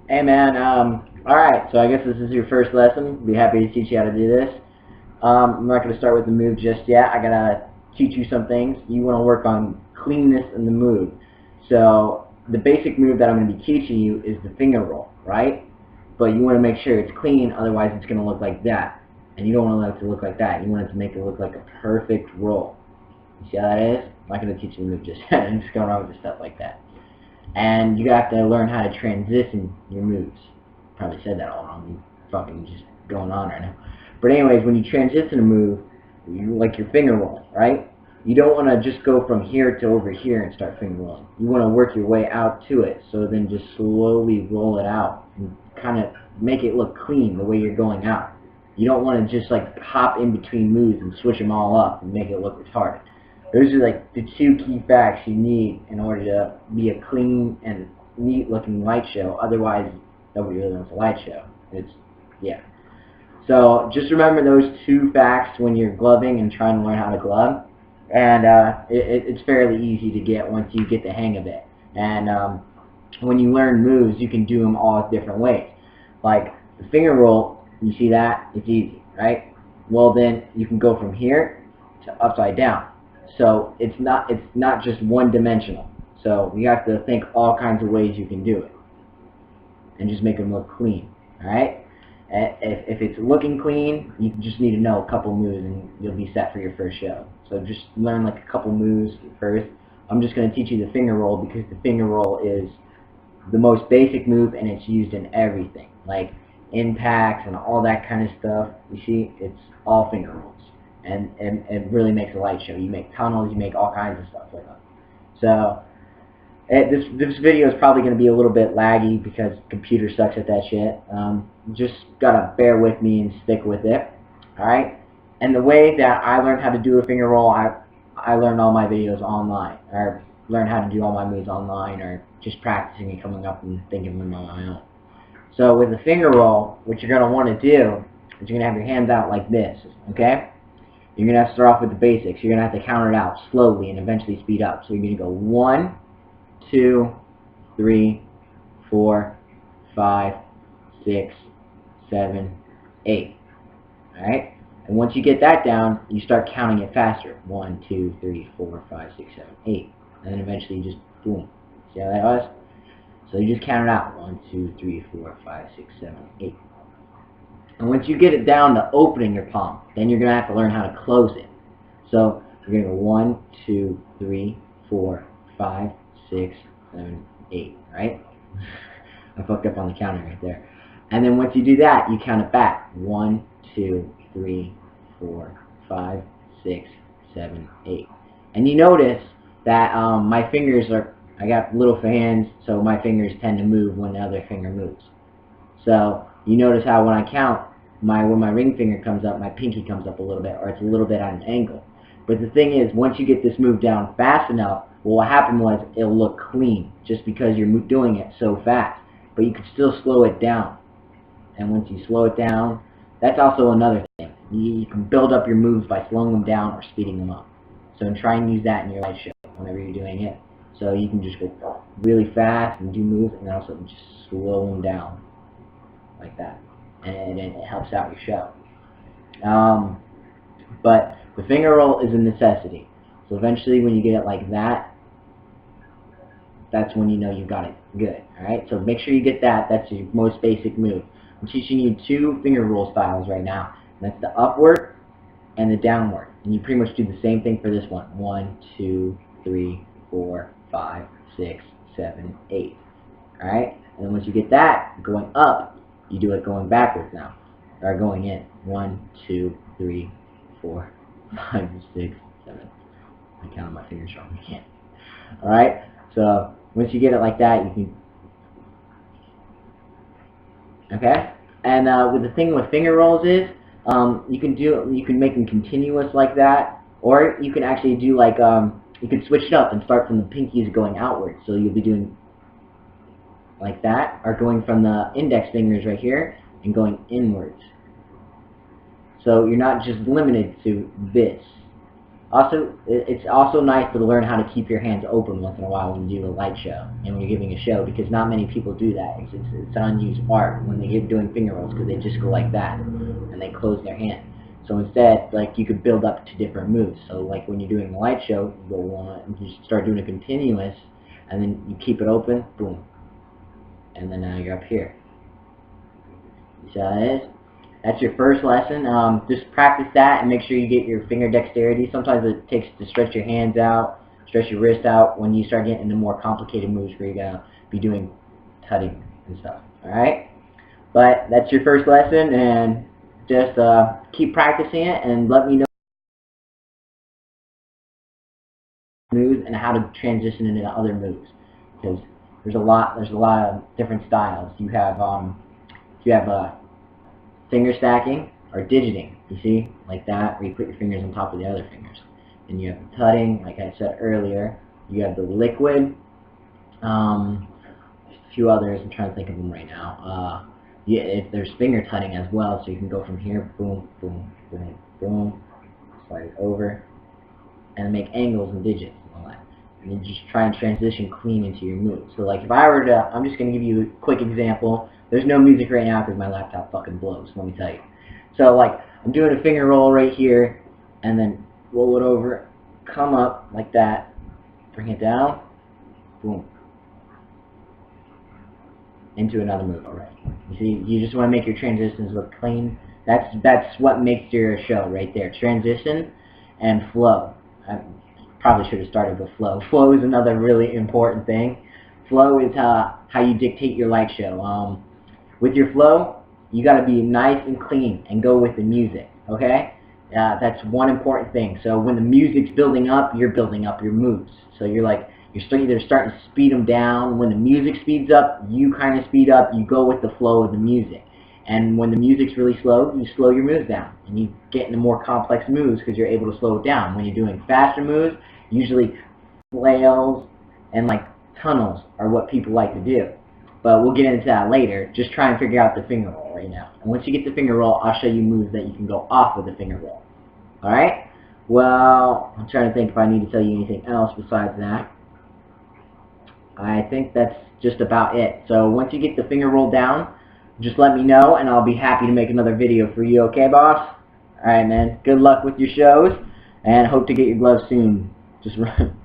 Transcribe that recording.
Hey man, alright, so I guess this is your first lesson. Be happy to teach you how to do this. I'm not going to start with the move just yet. I gotta teach you some things. You want to work on cleanness in the move. So the basic move that I'm going to be teaching you is the finger roll, right? But you want to make sure it's clean, otherwise it's going to look like that. And you don't want it to look like that. You want it to make it look like a perfect roll. You see how that is? I'm not going to teach you the move just yet. I'm just going around with stuff like that. And you have to learn how to transition your moves. Probably said that all wrong. You fucking just going on right now. But anyways, when you transition a move, like your finger roll, right? You don't want to just go from here to over here and start finger rolling. You want to work your way out to it. So then just slowly roll it out and kind of make it look clean the way you're going out. You don't want to just like hop in between moves and switch them all up and make it look retarded. Those are like the two key facts you need in order to be a clean and neat looking light show. Otherwise, nobody really wants a light show. Yeah. So just remember those two facts when you're gloving and trying to learn how to glove. And it's fairly easy to get once you get the hang of it. And when you learn moves, you can do them all different ways. Like the finger roll, you see that? It's easy, right? Well then, you can go from here to upside down. So it's not just one dimensional. So you have to think all kinds of ways you can do it, and just make them look clean. All right. If it's looking clean, you just need to know a couple moves, and you'll be set for your first show. So just learn like a couple moves first. I'm just going to teach you the finger roll because the finger roll is the most basic move, and it's used in everything, like impacts and all that kind of stuff. You see, it's all finger rolls. And it really makes a light show. You make tunnels, you make all kinds of stuff like that. So this video is probably going to be a little bit laggy because the computer sucks at that shit. Just gotta bear with me and stick with it. Alright? And the way that I learned how to do a finger roll, I learned all my videos online, or learned how to do all my moves online, or just practicing and coming up and thinking of them on my own. So with the finger roll, what you're going to want to do is you're going to have your hands out like this, okay? You're going to have to start off with the basics. You're going to have to count it out slowly and eventually speed up. So you're going to go 1, 2, 3, 4, 5, 6, 7, 8. Alright? And once you get that down, you start counting it faster. 1, 2, 3, 4, 5, 6, 7, 8. And then eventually you just, boom. See how that was? So you just count it out. 1, 2, 3, 4, 5, 6, 7, 8. And once you get it down to opening your palm, then you're going to have to learn how to close it. So you're going to go 1, 2, 3, 4, 5, 6, 7, 8, right? I fucked up on the counting right there. And then once you do that, you count it back. 1, 2, 3, 4, 5, 6, 7, 8. And you notice that my fingers are, I got little hands, so my fingers tend to move when the other finger moves. So you notice how when I count, when my ring finger comes up, my pinky comes up a little bit, or it's a little bit at an angle. But the thing is, once you get this move down fast enough, well, what happened was it'll look clean just because you're doing it so fast. But you can still slow it down. And once you slow it down, that's also another thing. You can build up your moves by slowing them down or speeding them up. So try and use that in your light show whenever you're doing it. So you can just go really fast and do moves, and also just slow them down like that, and it helps out your show. But the finger roll is a necessity. So eventually, when you get it like that, that's when you know you got it good. All right. So make sure you get that. That's your most basic move. I'm teaching you 2 finger roll styles right now. And that's the upward and the downward. And you pretty much do the same thing for this one. 1, 2, 3, 4, 5, 6, 7, 8. All right. And then once you get that going up, you do it going backwards now, or going in. 1, 2, 3, 4, 5, 6, 7. I counted my fingers wrong again. All right. So once you get it like that, you can. Okay. And with the thing with finger rolls is, you can make them continuous like that, or you can actually do like you can switch it up and start from the pinkies going outward. So you'll be doing like that, or going from the index fingers right here and going inwards. So you're not just limited to this. Also, it's also nice to learn how to keep your hands open once in a while when you do a light show and when you're giving a show, because not many people do that. It's an unused art when they're doing finger rolls, because they just go like that and they close their hand. So instead, like, you could build up to different moves. So like when you're doing a light show, you go one, and you start doing a continuous, and then you keep it open, boom, and then now you're up here. You see how that is? That's your first lesson. Just practice that and make sure you get your finger dexterity. Sometimes it takes to stretch your hands out, stretch your wrist out when you start getting into more complicated moves where you're going to be doing tutting and stuff. Alright? But that's your first lesson, and just keep practicing it and let me know moves and how to transition into other moves, because there's a lot of different styles. You have finger stacking or digiting, you see, like that, where you put your fingers on top of the other fingers. And you have the tutting, like I said earlier. You have the liquid. A few others, I'm trying to think of them right now. Yeah, there's finger tutting as well, so you can go from here, boom, boom, boom, boom, slide it over, and make angles and digits and all that. And then just try and transition clean into your move. So like if I were to, I'm just going to give you a quick example. There's no music right now because my laptop fucking blows, let me tell you. So like, I'm doing a finger roll right here, and then roll it over, come up like that, bring it down, boom, into another move already. You see, you just want to make your transitions look clean. That's what makes your show right there. Transition and flow. I probably should have started with flow. Flow is another really important thing. Flow is how you dictate your light show. With your flow, you got to be nice and clean and go with the music, okay? That's one important thing. So when the music's building up, you're building up your moves. So you're either starting to speed them down. When the music speeds up, you kind of speed up. You go with the flow of the music. And when the music's really slow, you slow your moves down. And you get into more complex moves because you're able to slow it down. When you're doing faster moves, usually flails and like tunnels are what people like to do. But we'll get into that later. Just try and figure out the finger roll right now. And once you get the finger roll, I'll show you moves that you can go off with the finger roll. Alright? Well, I'm trying to think if I need to tell you anything else besides that. I think that's just about it. So once you get the finger roll down, just let me know and I'll be happy to make another video for you. Okay, boss? Alright, man. Good luck with your shows and hope to get your gloves soon. Just run.